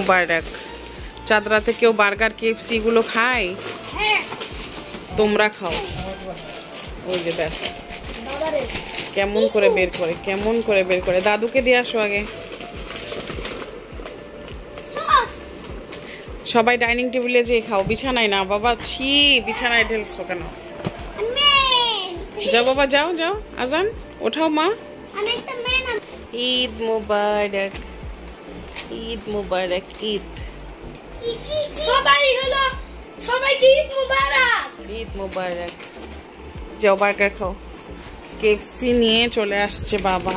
মোবারক। চাঁদরাতে কেউ burger KFC গুলো খায়? তোমরা খাও। ওই যে দেখো কেমন করে বের করে, কেমন করে বের করে। দাদুকে দিয়ে আসো আগে। সবাই ডাইনিং টেবিলে যেয়ে খাও, বিছানায় না বাবা। ছি, বিছানায় ঢেলছো কেন? যাও বাবা, যাও যাও। আজান ওঠাও মা। ঈদ মুবারক, ঈদ মুবারক, ঈদ। সবাইকে ঈদ মুবারক, ঈদ মুবারক। যাও বার্গার খাও। কেএফসি নিয়ে চলে আসছে বাবা।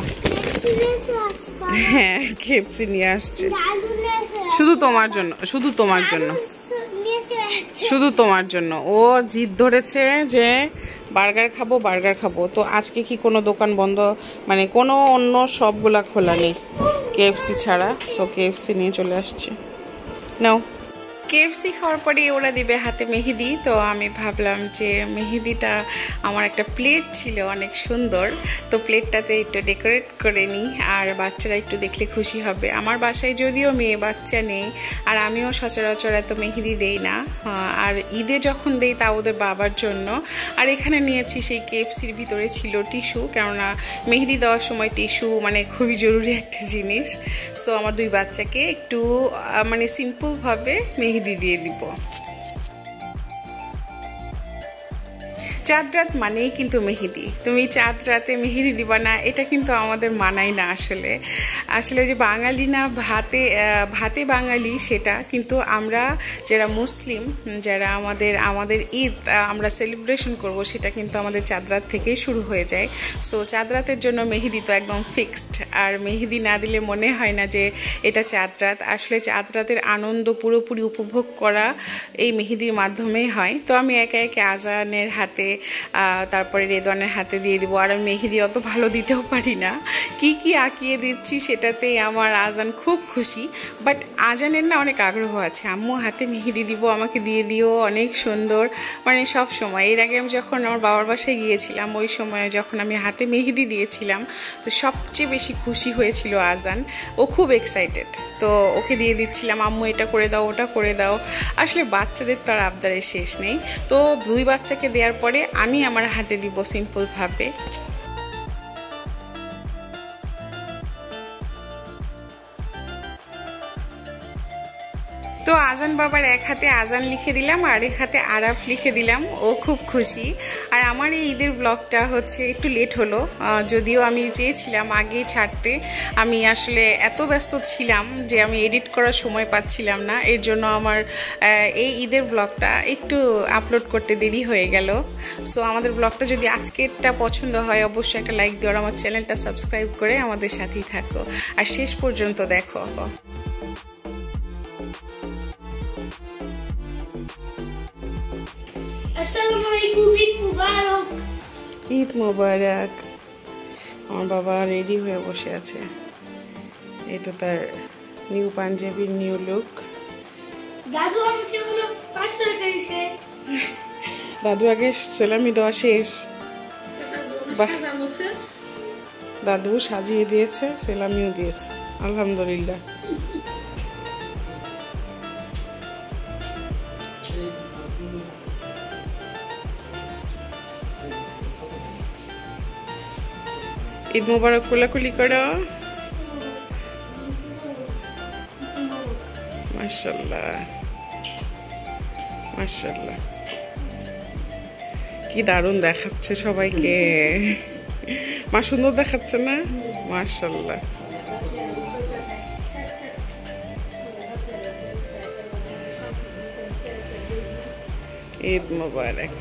হ্যাঁ, কেএফসি নিয়ে আসছে শুধু তোমার জন্য, শুধু তোমার জন্য, শুধু তোমার জন্য। ও জিদ ধরেছে যে বার্গার খাবো, বার্গার খাবো। তো আজকে কি কোনো দোকান বন্ধ, মানে কোনো অন্য সবগুলা খোলা নেই কেএফসি ছাড়া। সো কেএফসি নিয়ে চলে আসছে। নাও। কেএফসি খাওয়ার পরে ওরা দিবে হাতে মেহেদি। তো আমি ভাবলাম যে মেহেদিটা, আমার একটা প্লেট ছিল অনেক সুন্দর, তো প্লেটটাতে একটু ডেকোরেট করে নিই, আর বাচ্চারা একটু দেখলে খুশি হবে। আমার বাসায় যদিও মেয়ে বাচ্চা নেই, আর আমিও সচরাচর এত মেহেদি দেই না, আর ঈদে যখন দেই তা ওদের বাবার জন্য। আর এখানে নিয়েছি সেই কেএফসির ভিতরে ছিল টিস্যু, কেননা মেহেদি দেওয়ার সময় টিস্যু মানে খুবই জরুরি একটা জিনিস। সো আমার দুই বাচ্চাকে একটু মানে সিম্পলভাবে মেহেদি দিয়ে দিব। চাঁদ রাত মানেই কিন্তু মেহেদি। তুমি চাঁদ রাতে মেহেদি দিবা না, এটা কিন্তু আমাদের মানায় না। আসলে আসলে যে বাঙালি না ভাতে ভাতে বাঙালি, সেটা কিন্তু আমরা যারা মুসলিম, যারা আমাদের ঈদ আমরা সেলিব্রেশন করব, সেটা কিন্তু আমাদের চাঁদ রাত থেকেই শুরু হয়ে যায়। সো চাঁদ রাতের জন্য মেহেদি তো একদম ফিক্সড, আর মেহেদি না দিলে মনে হয় না যে এটা চাঁদ রাত। আসলে চাঁদ রাতের আনন্দ পুরোপুরি উপভোগ করা এই মেহেদির মাধ্যমেই হয়। তো আমি একে একে আজানের হাতে, তারপরে রেদওয়ানের হাতে দিয়ে দিব। আর আমি মেহেদি অত ভালো দিতেও পারি না, কি কি আঁকিয়ে দিচ্ছি সেটাতেই আমার আজান খুব খুশি। বাট আজানের না অনেক আগ্রহ আছে, আম্মু হাতে মেহেদি দিব, আমাকে দিয়ে দিও, অনেক সুন্দর। মানে সব সময়, এর আগে আমি যখন আমার বাবার বাসায় গিয়েছিলাম, ওই সময় যখন আমি হাতে মেহেদি দিয়েছিলাম, তো সবচেয়ে বেশি খুশি হয়েছিল আজান। ও খুব এক্সাইটেড, তো ওকে দিয়ে দিচ্ছিলাম, আম্মু এটা করে দাও, ওটা করে দাও। আসলে বাচ্চাদের তো আর আবদারের শেষ নেই। তো দুই বাচ্চাকে দেওয়ার পরে আমি আমার হাতে দিব সিম্পলভাবে। তো আজান বাবার এক হাতে আজান লিখে দিলাম, আর এক হাতে আরাফ লিখে দিলাম। ও খুব খুশি। আর আমার এই ঈদের ব্লগটা হচ্ছে একটু লেট হলো, যদিও আমি চেয়েছিলাম আগেই ছাড়তে। আমি আসলে এত ব্যস্ত ছিলাম যে আমি এডিট করার সময় পাচ্ছিলাম না, এর জন্য আমার এই ঈদের ব্লগটা একটু আপলোড করতে দেরি হয়ে গেল। সো আমাদের ব্লগটা যদি আজকেরটা পছন্দ হয়, অবশ্যই একটা লাইক দিও, আর আমার চ্যানেলটা সাবস্ক্রাইব করে আমাদের সাথেই থাকো, আর শেষ পর্যন্ত দেখো। ঈদ মুবারক। আমার বাবা রেডি হয়ে বসে আছে, এই তো তার নিউ পাঞ্জাবির নিউ লুক। দাদু আমাকে হলো 5 টাকা দিয়েছে। দাদু আগে সেলামি দেওয়া শেষ, দাদু সাজিয়ে দিয়েছে, সেলামিও দিয়েছে, আলহামদুলিল্লাহ। ঈদ মুবারক কোলাকুলি করো। মাশাআল্লাহ মাশাআল্লাহ, কি দারুণ দেখাচ্ছে সবাইকে। মা সুন্দর দেখাচ্ছে না? মাশাআল্লাহ। ঈদ মুবারক।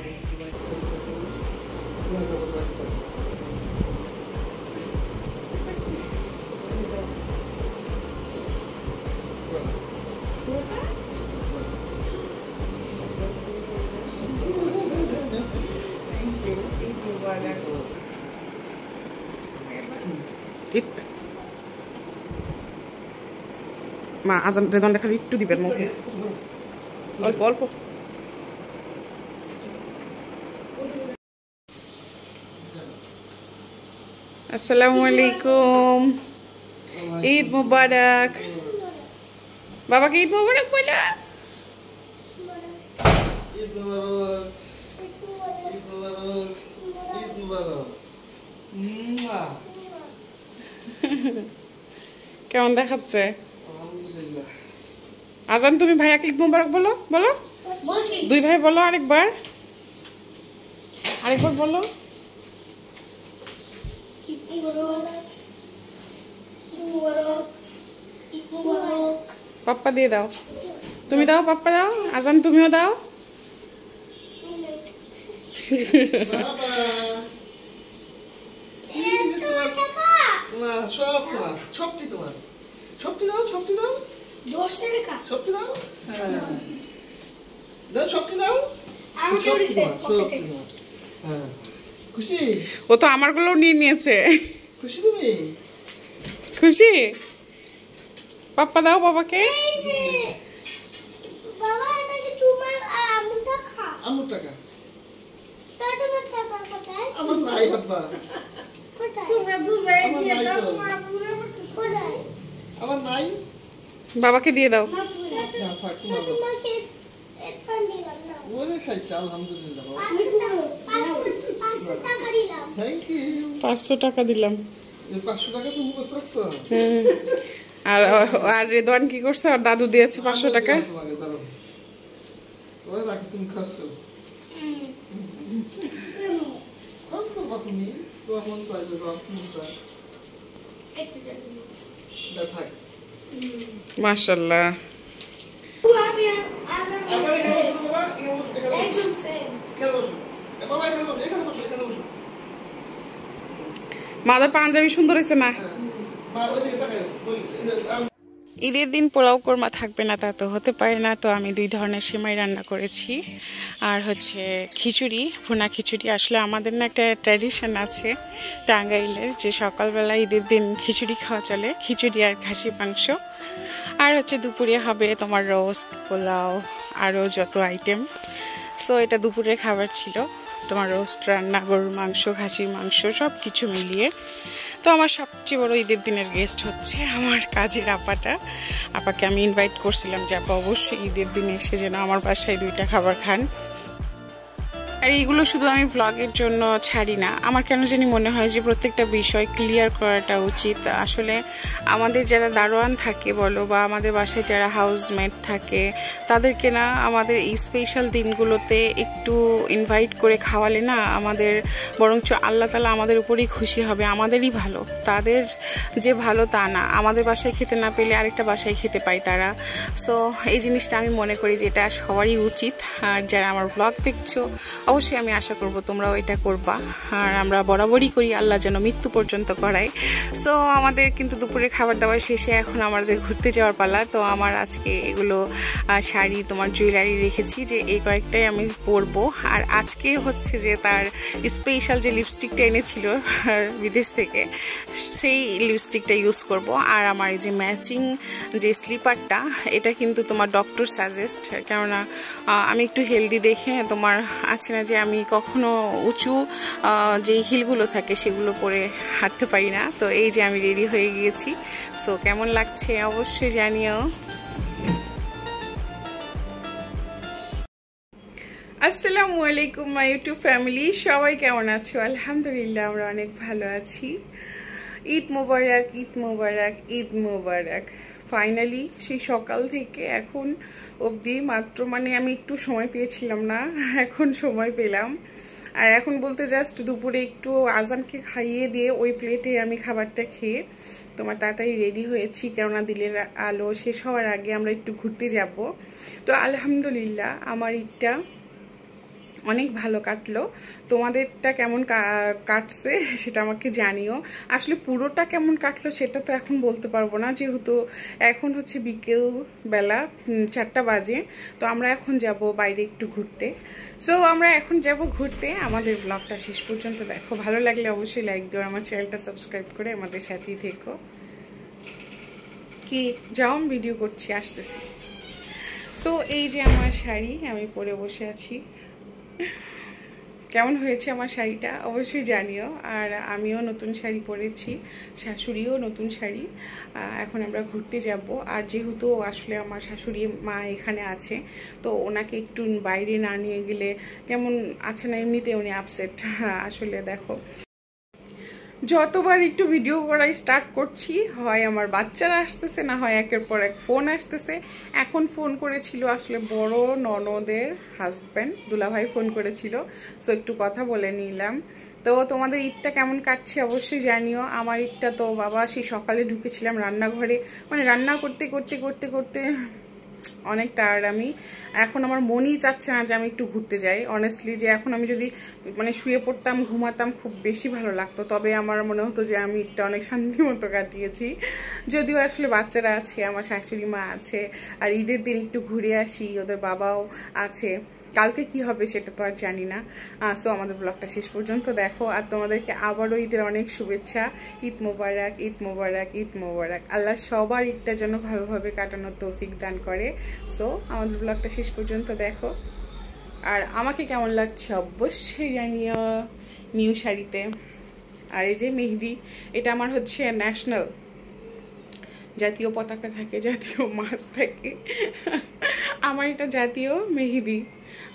মা আজান রেদনটা খালি একটু দিবেন মুখে, অল্প অল্প। আসসালামু আলাইকুম, ঈদ মুবারক। বাবাকে ঈদ মোবারক বলো। ঈদ মোবারক, ঈদ মোবারক, ঈদ মোবারক। কেমন দেখাচ্ছে? আলহামদুলিল্লাহ। আজান তুমি ভাইয়াকে ঈদ মোবারক বলো, বলো। বলছি দুই ভাই বলো আরেকবার, আরেকবার বলো। ঈদ মুবারক, ঈদ মুবারক, ঈদ মুবারক। পাপ্পা দিয়ে দাও, তুমি দাও, পাপ্পা দাও, আজান তুমিও দাও। বাবা তোমার সব তোমার, সবটি তোমার। সবটি দাও, সবটি দাও, 10 টাকা সবটি দাও। হ্যাঁ দাও, সবটি দাও। আমাকে সবটি দিছে তোমার, সবটি তোমার। হ্যাঁ খুশি? ও তো আমারগুলো নিয়ে নিয়েছে। খুশি তুমি? খুশি? পাপ্পা দাও বাবাকে। বাবা এটা কি তোমার আর আম্মুর টাকা? আমার টাকা তোমার টাকা কোথায়? আমার নাই আব্বা, কোথায়? তোমরা বুঝবে আমার দিয়ে নাই দাও তো। তোমার আম্মুর কোথায়? আমার নাই। বাবাকে দিয়ে দাও। না থাক তোমার বাবা। তোমাকে এটা দিলাম না। ওরে খাইছে আলহামদুলিল্লাহ বাবা। 500 টাকা দিলাম। Thank you. 500 টাকা দিলাম। এই 500 টাকা তুমি মুখস্থ রাখছো? আর আর রেদওয়ান কি করছে? আর দাদু দিয়েছে 500 টাকা। তোমাকে দাঁড়াও, ওরে রাখো, তুমি খাচ্ছো। খরচ করবা তুমি, তোমার মন চাইলে যাও, মন চাই না থাক। মাশাআল্লাহ। আমি আজান আচ্ছা এখানে বসো বাবা, এখানে বসো, এখানে বসো, একদম সেম। এখানে বসো। এ বাবা এখানে বসো, এখানে বসো, এখানে বসো। মাদার পাঞ্জাবি সুন্দর হয়েছে না? হ্যাঁ, মা ওইদিকে তাকাও, ঈদের দিন পোলাও কোরমা থাকবে না তা তো হতে পারে না। তো আমি 2 ধরনের সেমাই রান্না করেছি, আর হচ্ছে খিচুড়ি, ভুনা খিচুড়ি। আসলে আমাদের না একটা ট্র্যাডিশন আছে টাঙ্গাইলের, যে সকালবেলা ঈদের দিন খিচুড়ি খাওয়া চলে, খিচুড়ি আর খাসি মাংস। আর হচ্ছে দুপুরে হবে তোমার রোস্ট, পোলাও, আরও যত আইটেম। সো এটা দুপুরের খাবার ছিল, তোমার রোস্ট রান্না, গরুর মাংস, খাসির মাংস, সব কিছু মিলিয়ে। তো আমার সবচেয়ে বড় ঈদের দিনের গেস্ট হচ্ছে আমার কাজের আপাটা। আপাকে আমি ইনভাইট করছিলাম যে আপা অবশ্যই ঈদের দিনে এসে যেন আমার বাসায় 2টা খাবার খান। আর এইগুলো শুধু আমি ভ্লগের জন্য ছাড়ি না, আমার কেন জানি মনে হয় যে প্রত্যেকটা বিষয় ক্লিয়ার করাটা উচিত। আসলে আমাদের যারা দারোয়ান থাকে বলো, বা আমাদের বাসায় যারা হাউসমেট থাকে, তাদেরকে না আমাদের এই স্পেশাল দিনগুলোতে একটু ইনভাইট করে খাওয়ালে না আমাদের বরঞ্চ আল্লাহ তাআলা আমাদের উপরেই খুশি হবে, আমাদেরই ভালো। তাদের যে ভালো তা না, আমাদের বাসায় খেতে না পেলে আরেকটা বাসায় খেতে পায় তারা। সো এই জিনিসটা আমি মনে করি যে এটা সবারই উচিত। আর যারা আমার ব্লগ দেখছো, অবশ্যই আমি আশা করব তোমরাও এটা করবা। আর আমরা বরাবরই করি, আল্লাহ যেন মৃত্যু পর্যন্ত করায়। সো আমাদের কিন্তু দুপুরে খাবার দাবার শেষে এখন আমাদের ঘুরতে যাওয়ার পালা। তো আমার আজকে এগুলো শাড়ি, তোমার জুয়েলারি রেখেছি যে এই কয়েকটাই আমি পরবো। আর আজকে হচ্ছে যে তার স্পেশাল যে লিপস্টিকটা এনেছিল বিদেশ থেকে, সেই লিপস্টিকটা ইউজ করব। আর আমার এই যে ম্যাচিং যে স্লিপারটা, এটা কিন্তু তোমার ডক্টর সাজেস্ট, কেননা আমি একটু হেলদি দেখে, তোমার আছে না যে আমি কখনো উঁচু যে হিলগুলো থাকে সেগুলো পরে হাঁটতে পারি না। তো এই যে আমি রেডি হয়ে গিয়েছি। সো কেমন লাগছে অবশ্যই জানিও। আসসালামু আলাইকুম মাই ইউটিউব ফ্যামিলি, সবাই কেমন আছো? আলহামদুলিল্লাহ আমরা অনেক ভালো আছি। ঈদ মোবারক, ঈদ মোবারক, ঈদ মোবারক। ফাইনালি সেই সকাল থেকে এখন অবধি মাত্র আমি একটু সময় পেয়েছিলাম না, এখন সময় পেলাম। আর এখন বলতে জাস্ট দুপুরে একটু আজানকে খাইয়ে দিয়ে ওই প্লেটে আমি খাবারটা খেয়ে তোমার তাড়াতাড়ি রেডি হয়েছি, কেননা দিনের আলো শেষ হওয়ার আগে আমরা একটু ঘুরতে যাব। তো আলহামদুলিল্লাহ আমার ঈদটা অনেক ভালো কাটলো। তোমাদেরটা কেমন কাটছে সেটা আমাকে জানিও। আসলে পুরোটা কেমন কাটলো সেটা তো এখন বলতে পারবো না, যেহেতু এখন হচ্ছে বিকেল বেলা 4টা বাজে। তো আমরা এখন যাব বাইরে একটু ঘুরতে। সো আমরা এখন যাব ঘুরতে। আমাদের ব্লগটা শেষ পর্যন্ত দেখো, ভালো লাগলে অবশ্যই লাইক দিও, আমার চ্যানেলটা সাবস্ক্রাইব করে আমাদের সাথেই থেকো। কি যাও, ভিডিও করছি, আসতেছি। সো এই যে আমার শাড়ি আমি পরে বসে আছি। কেমন হয়েছে আমার শাড়িটা অবশ্যই জানিও। আর আমিও নতুন শাড়ি পরেছি, শাশুড়িও নতুন শাড়ি। এখন আমরা ঘুরতে যাব। আর যেহেতু আসলে আমার শাশুড়ি মা এখানে আছে, তো ওনাকে একটু বাইরে না নিয়ে গেলে কেমন আছে না, এমনিতে উনি আপসেট। আসলে দেখো, যতবার একটু ভিডিও করা স্টার্ট করছি, হয় আমার বাচ্চারা আসতেছে, না হয় একের পর এক ফোন আসতেছে। এখন ফোন করেছিল আসলে বড় ননদের হাজব্যান্ড, দুলাভাই ফোন করেছিল, সো একটু কথা বলে নিলাম। তো তোমাদের ঈদটা কেমন কাটছে অবশ্যই জানিও। আমার ঈদটা তো বাবা সেই সকালে ঢুকেছিলাম রান্নাঘরে, মানে রান্না করতে করতে করতে করতে অনেক টায়ার্ড আমি। এখন আমার মনই চাচ্ছে না যে আমি একটু ঘুরতে যাই অনেস্টলি, যে এখন আমি যদি মানে শুয়ে পড়তাম, ঘুমাতাম, খুব বেশি ভালো লাগতো। তবে আমার মনে হতো যে আমি এটা অনেক শান্তি মতো কাটিয়েছি। যদিও আসলে বাচ্চারা আছে, আমার শাশুড়ি মা আছে, আর ঈদের দিন একটু ঘুরে আসি, ওদের বাবাও আছে। কালকে কি হবে সেটা তো আর জানি না। সো আমাদের ব্লগটা শেষ পর্যন্ত দেখো। আর তোমাদেরকে আবারও ঈদের অনেক শুভেচ্ছা। ঈদ মোবারক, ঈদ মোবারক, ঈদ মোবারক। আল্লাহ সবার ঈদটা যেন ভালোভাবে কাটানোর তৌফিক দান করে। সো আমাদের ব্লগটা শেষ পর্যন্ত দেখো। আর আমাকে কেমন লাগছে অবশ্যই জানিও নিউ শাড়িতে। আর এই যে মেহেদি, এটা আমার হচ্ছে ন্যাশনাল, জাতীয় পতাকা থাকে, জাতীয় মাছ থাকে, আমার এটা জাতীয় মেহেদি।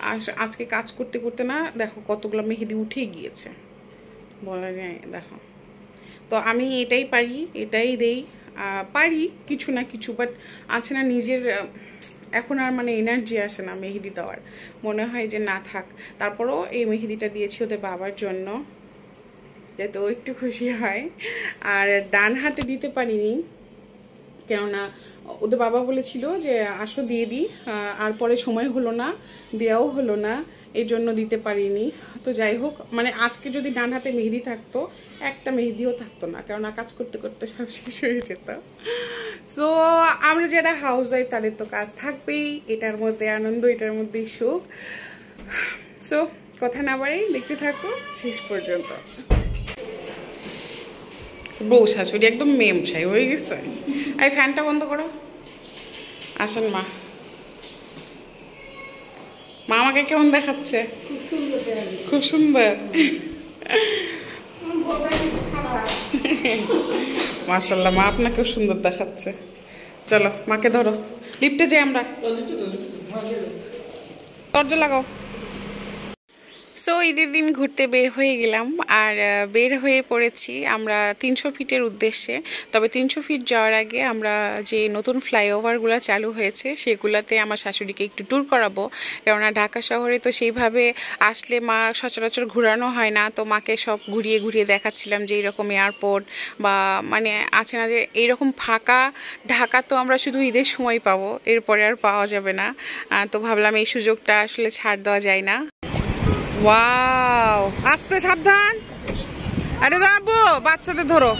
আর আজকে কাজ করতে করতে না দেখো কতগুলো মেহেদি উঠে গিয়েছে, বলা যায়। দেখো, তো আমি এটাই পারি, এটাই দেই, পারি কিছু না কিছু, বাট আছে না নিজের এখন আর মানে এনার্জি আসে না মেহেদি দেওয়ার, মনে হয় যে না থাক। তারপরও এই মেহেদিটা দিয়েছি ওদের বাবার জন্য, যাতে ও একটু খুশি হয়। আর ডান হাতে দিতে পারিনি, কেননা ওদের বাবা বলেছিল যে আসো দিয়ে দিই, আর পরে সময় হলো না, দেওয়াও হলো না, এই জন্য দিতে পারিনি। তো যাই হোক, মানে আজকে যদি ডান হাতে মেহেদি থাকতো, একটা মেহেদিও থাকতো না, কেননা কাজ করতে করতে সব শেষ হয়ে যেত। সো আমরা যারা হাউস ওয়াইফ তাদের তো কাজ থাকবেই, এটার মধ্যে আনন্দ, এটার মধ্যেই সুখ। সো কথা না বাড়াই দেখতে থাকো শেষ পর্যন্ত। বউ শাশুড়ি একদম মেম সাই হয়ে গেছে। এই ফ্যানটা বন্ধ করো। আসেন মা। মা আমাকে কেমন দেখাচ্ছে? খুব সুন্দর। মাশাআল্লাহ, মা আপনাকেও সুন্দর দেখাচ্ছে। চলো মাকে ধরো, লিফটে যাই আমরা। দরজা লাগাও। সো ঈদের দিন ঘুরতে বের হয়ে গেলাম, আর বের হয়ে পড়েছি আমরা 300 ফিটের উদ্দেশ্যে। তবে 300 ফিট যাওয়ার আগে আমরা যে নতুন ফ্লাইওভারগুলো চালু হয়েছে সেগুলোতে আমার শাশুড়িকে একটু ট্যুর করাবো, কেননা ঢাকা শহরে তো সেইভাবে আসলে মা সচরাচর ঘোরানো হয় না। তো মাকে সব ঘুরিয়ে ঘুরিয়ে দেখাচ্ছিলাম যে এইরকম এয়ারপোর্ট বা মানে আছে না যে এইরকম ফাঁকা ঢাকা তো আমরা শুধু ঈদের সময় পাবো, এরপরে আর পাওয়া যাবে না। তো ভাবলাম এই সুযোগটা আসলে ছাড় দেওয়া যায় না। ওয়াও, আস্তে সাবধান। আরে দাঁড়াবো, বাচ্চাদের ধরো।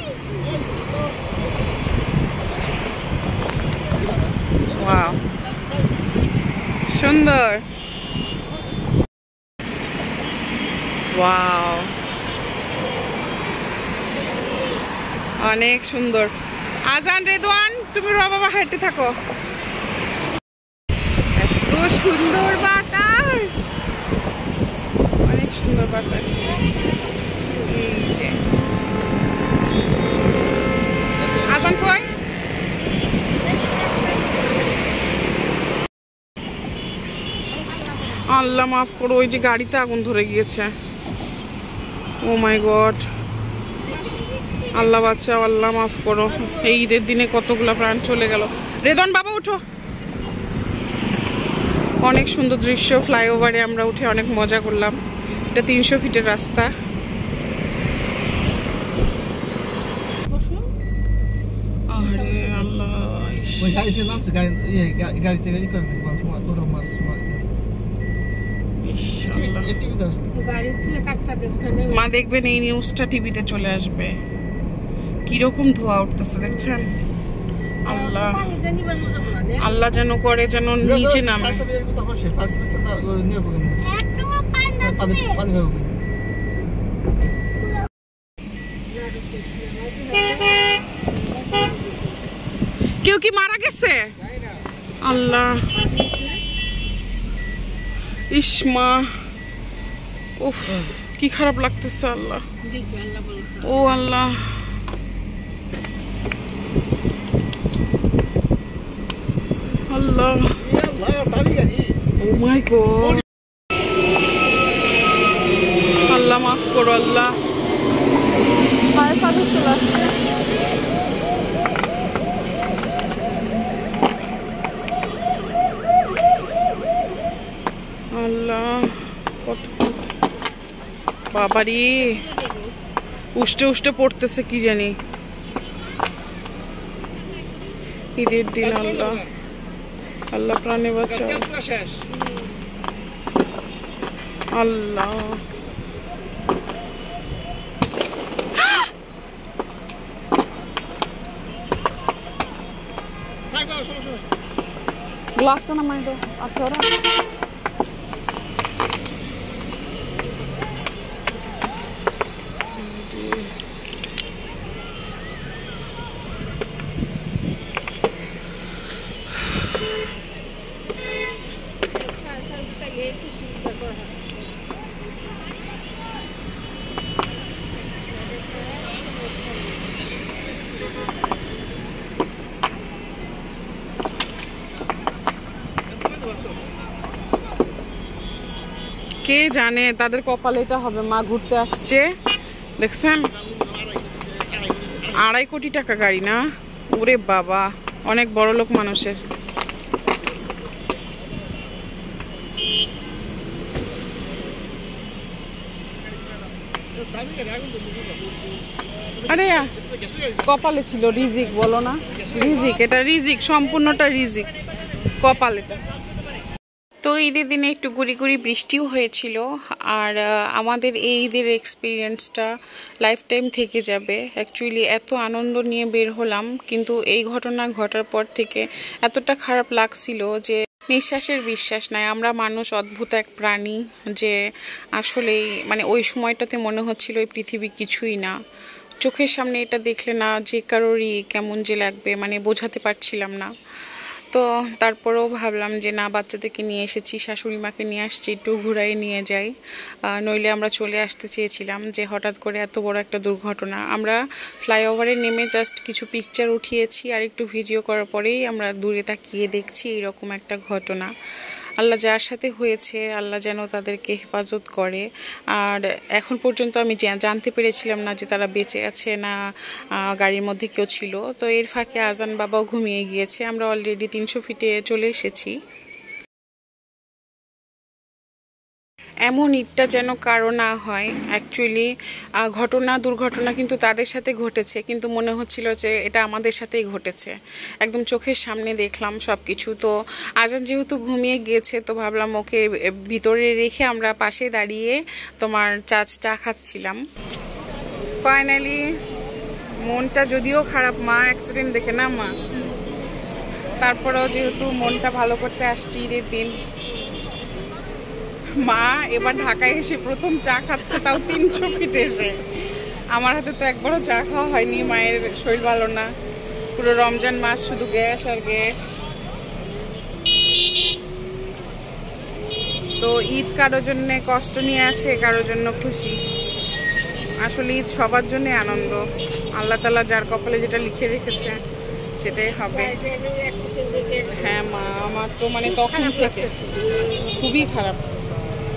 ওয়াও, সুন্দর। ওয়াও, অনেক সুন্দর। আজান রেদওয়ান, তুমি বাবা হাঁটতে থাকো। এত সুন্দর বাতাস, অনেক সুন্দর বাতাস। এই যে আজান কই? আল্লাহ মাফ করো, ওই যে গাড়িতে আগুন ধরে গিয়েছে। ও মাই গড, আল্লাহ বাঁচাও, আল্লাহ মাফ করো। এই ঈদের দিনে কতগুলা প্রাণ চলে গেল। রেদন বাবা উঠো। অনেক সুন্দর দৃশ্য, ফ্লাইওভারে আমরা উঠে অনেক মজা করলাম। এটা 300 ফিটের রাস্তা। আরে আল্লাহ, মা দেখবেন এই নিউজটা টিভিতে চলে আসবে, কিরকম ধোঁয়া উঠতেছে দেখছেন। আল্লাহ, আল্লাহ যেন করে যেন নিচে নামে। কেউ কি মারা গেছে? আল্লাহ, ইসমা উফ কি খারাপ লাগতেছে আল্লাহ, ও আল্লাহ। আল্লাহ, ও মাই গড, আল্লাহ মাফ করো আল্লাহ। ফায়ার সার্ভিস চলে আসছে। আল্লাহ কত বাবারি, উষ্টে উষ্টে পড়তেছে কি জানি। ঈদের দিন আল্লাহ, আল্লাহ প্রাণে বাঁচাও আল্লাহ। গ্লাসটা নামাই দাও, আছে ওরা। কে জানে তাদের কপালে এটা হবে। মা ঘুরতে আসছে, দেখছেন 2.5 কোটি টাকা গাড়ি না, ওরে বাবা, অনেক বড় লোক মানুষের। আরে কপালে ছিল, রিজিক বলো না, রিজিক, এটা রিজিক, সম্পূর্ণটা রিজিক, কপাল এটা। তো ঈদের দিনে একটু গুড়ি গুড়ি বৃষ্টিও হয়েছিল। আর আমাদের এই ঈদের এক্সপিরিয়েন্সটা লাইফ টাইম থেকে যাবে। অ্যাকচুয়ালি এত আনন্দ নিয়ে বের হলাম, কিন্তু এই ঘটনা ঘটার পর থেকে এতটা খারাপ লাগছিল যে নিঃশ্বাসের বিশ্বাস নাই। আমরা মানুষ অদ্ভুত এক প্রাণী, যে আসলেই মানে ওই সময়টাতে মনে হচ্ছিল এই পৃথিবী কিছুই না। চোখের সামনে এটা দেখলে না যে কারোরই কেমন যে লাগবে, মানে বোঝাতে পারছিলাম না। তো তারপরেও ভাবলাম যে না, বাচ্চাদেরকে নিয়ে এসেছি, শাশুড়ি মাকে নিয়ে আসছি, একটু ঘুরাই নিয়ে যাই। নইলে আমরা চলে আসতে চেয়েছিলাম, যে হঠাৎ করে এত বড় একটা দুর্ঘটনা। আমরা ফ্লাইওভারে নেমে জাস্ট কিছু পিকচার উঠিয়েছি, আর একটু ভিডিও করার পরেই আমরা দূরে তাকিয়ে দেখছি এইরকম একটা ঘটনা। আল্লাহ যার সাথে হয়েছে, আল্লাহ যেন তাদেরকে হেফাজত করে। আর এখন পর্যন্ত আমি জানতে পেরেছিলাম না যে তারা বেঁচে আছে না গাড়ির মধ্যে কেউ ছিল। তো এর ফাঁকে আজান বাবাও ঘুমিয়ে গিয়েছে। আমরা অলরেডি 300 ফিটে চলে এসেছি। এমন ঈদটা যেন কারো না হয়। অ্যাকচুয়ালি দুর্ঘটনা কিন্তু তাদের সাথে ঘটেছে, কিন্তু মনে হচ্ছিল যে এটা আমাদের সাথেই ঘটেছে। একদম চোখের সামনে দেখলাম সব কিছু। তো আজান যেহেতু ঘুমিয়ে গিয়েছে, তো ভাবলাম ওকে ভিতরে রেখে আমরা পাশে দাঁড়িয়ে তোমার চা খাচ্ছিলাম। ফাইনালি মনটা যদিও খারাপ মা, অ্যাক্সিডেন্ট দেখে না মা, তারপরেও যেহেতু মনটা ভালো করতে আসছি ঈদের দিন। মা এবার ঢাকায় এসে প্রথম চা খাচ্ছে, তাও 300 ফিট এসে। আমার হাতে তো একবারও চা খাওয়া হয়নি, মায়ের শরীর ভালো না। পুরো রমজান মাস শুধু গ্যাস আর গ্যাস। তো ঈদ কারোর জন্য কষ্ট নিয়ে আসে, কারোর জন্য খুশি। আসলে ঈদ সবার জন্য আনন্দ। আল্লাহ তাআলা যার কপালে যেটা লিখে রেখেছে সেটাই হবে। হ্যাঁ মা, আমার তো মানে তখন থেকে খুবই খারাপ,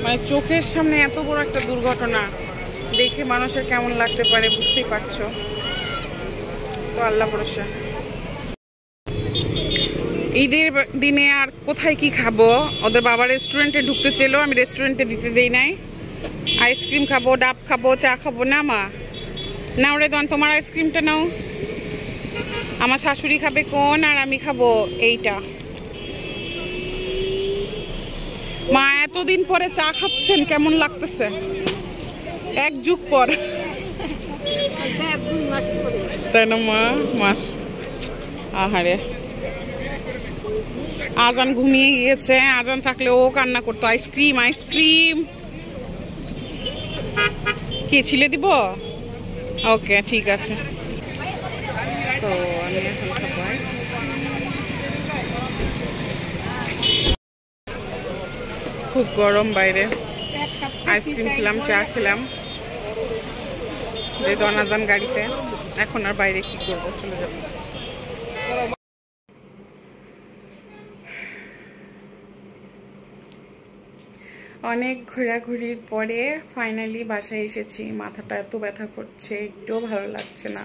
মানে চোখের সামনে এত বড় একটা দুর্ঘটনা দেখে মানুষের কেমন লাগতে পারে বুঝতেই পারছো। তো আল্লাহ ভরসা। ঈদের দিনে আর কোথায় কি খাবো? ওদের বাবা রেস্টুরেন্টে ঢুকতে চেল, আমি রেস্টুরেন্টে দিতে দেই নাই। আইসক্রিম খাবো, ডাব খাবো, চা খাবো না মা? নাও রে দন, তোমার আইসক্রিমটা নাও। আমার শাশুড়ি খাবে কোন, আর আমি খাবো এইটা। মা এতদিন পরে চা খাচ্ছেন, কেমন লাগতেছে? 1 যুগ পর, তাই না মা? মাস আহারে, আজান ঘুমিয়ে গিয়েছে। আজান থাকলে ও কান্না করতো, আইসক্রিম আইসক্রিম। কি ছিলে দিব? ওকে ঠিক আছে। তো আমি এখন খাবো খুব গরম বাইরে। আইসক্রিম খেলাম, চা খেলাম, দনাজান গাড়িতে। এখন আর বাইরে কি করবো, চলে যাবো। অনেক ঘোরাঘুরির পরে ফাইনালি বাসায় এসেছি। মাথাটা এত ব্যথা করছে, একটুও ভালো লাগছে না।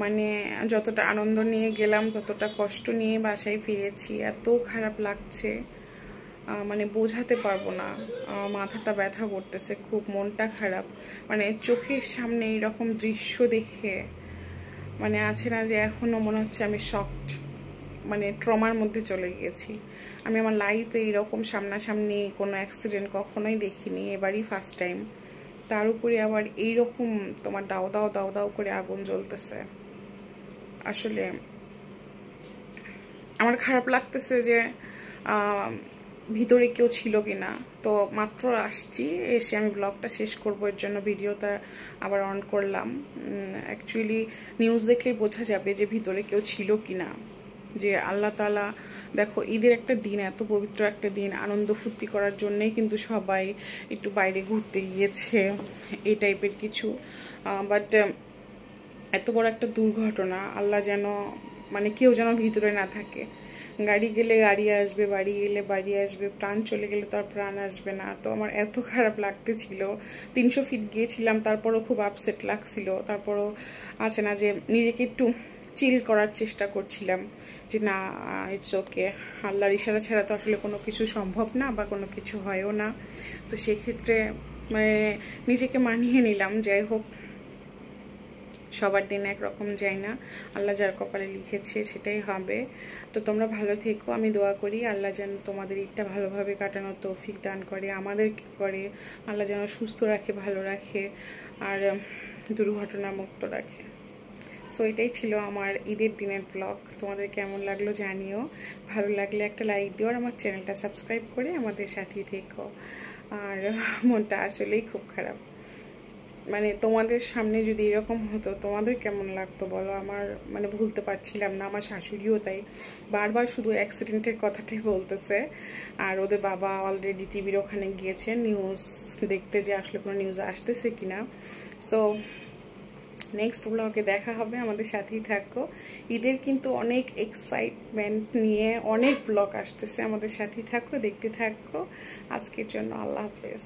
মানে যতটা আনন্দ নিয়ে গেলাম ততটা কষ্ট নিয়ে বাসায় ফিরেছি। এত খারাপ লাগছে, মানে বোঝাতে পারবো না। মাথাটা ব্যথা করতেছে খুব, মনটা খারাপ। মানে চোখের সামনে এরকম দৃশ্য দেখে মানে আছে না যে এখনও মনে হচ্ছে আমি শকড, মানে ট্রমার মধ্যে চলে গিয়েছি। আমি আমার লাইফে এইরকম সামনাসামনি কোনো অ্যাক্সিডেন্ট কখনোই দেখিনি, এবারই ফার্স্ট টাইম। তার উপরে আবার এইরকম তোমার দাও দাও দাও দাও করে আগুন জ্বলতেছে। আসলে আমার খারাপ লাগতেছে যে ভিতরে কেউ ছিল কিনা। তো মাত্র আসছি, এসে আমি ব্লগটা শেষ করবো, এর জন্য ভিডিওটা আবার অন করলাম। অ্যাকচুয়ালি নিউজ দেখলেই বোঝা যাবে যে ভিতরে কেউ ছিল কিনা। যে আল্লাহ তাআলা দেখো, ঈদের একটা দিন, এত পবিত্র একটা দিন, আনন্দ ফুর্তি করার জন্যেই কিন্তু সবাই একটু বাইরে ঘুরতে গিয়েছে, এই টাইপের কিছু। বাট এত বড় একটা দুর্ঘটনা, আল্লাহ যেন মানে কেউ যেন ভিতরে না থাকে। গাড়ি গেলে গাড়ি আসবে, বাড়ি গেলে বাড়ি আসবে, প্রাণ চলে গেলে তো আর প্রাণ আসবে না। তো আমার এত খারাপ লাগতেছিল। 300 ফিট গিয়েছিলাম, তারপরও খুব আপসেট লাগছিল। তারপরও আছে না যে নিজেকে একটু চিল করার চেষ্টা করছিলাম যে না, ইটস ওকে, আল্লাহর ইশারা ছাড়া তো আসলে কোনো কিছু সম্ভব না বা কোনো কিছু হয়ও না। তো সেক্ষেত্রে মানে নিজেকে মানিয়ে নিলাম। যাই হোক, সবার দিন একরকম যায় না, আল্লাহ যার কপালে লিখেছে সেটাই হবে। তো তোমরা ভালো থেকো, আমি দোয়া করি আল্লাহ যেন তোমাদের ঈদটা ভালোভাবে কাটানোর তৌফিক দান করে, আমাদের কি করে আল্লাহ যেন সুস্থ রাখে, ভালো রাখে, আর দুর্ঘটনা মুক্ত রাখে। সো এটাই ছিল আমার ঈদের দিনের ব্লগ। তোমাদের কেমন লাগলো জানিও, ভালো লাগলে একটা লাইক দিও, আর আমার চ্যানেলটা সাবস্ক্রাইব করে আমাদের সাথেই থেকো। আর মনটা আসলেই খুব খারাপ, মানে তোমাদের সামনে যদি এরকম হতো তোমাদের কেমন লাগতো বলো। আমার মানে ভুলতে পারছিলাম না। আমার শাশুড়িও তাই বারবার শুধু অ্যাক্সিডেন্টের কথাটাই বলতেছে। আর ওদের বাবা অলরেডি টিভির ওখানে গিয়েছে নিউজ দেখতে, যে আসলে কোনো নিউজ আসতেছে কিনা। সো নেক্সট ব্লগে দেখা হবে, আমাদের সাথেই থাকো। ঈদের কিন্তু অনেক এক্সাইটমেন্ট নিয়ে অনেক ব্লগ আসতেছে, আমাদের সাথেই থাকো, দেখতে থাকো। আজকের জন্য আল্লাহ হাফেজ।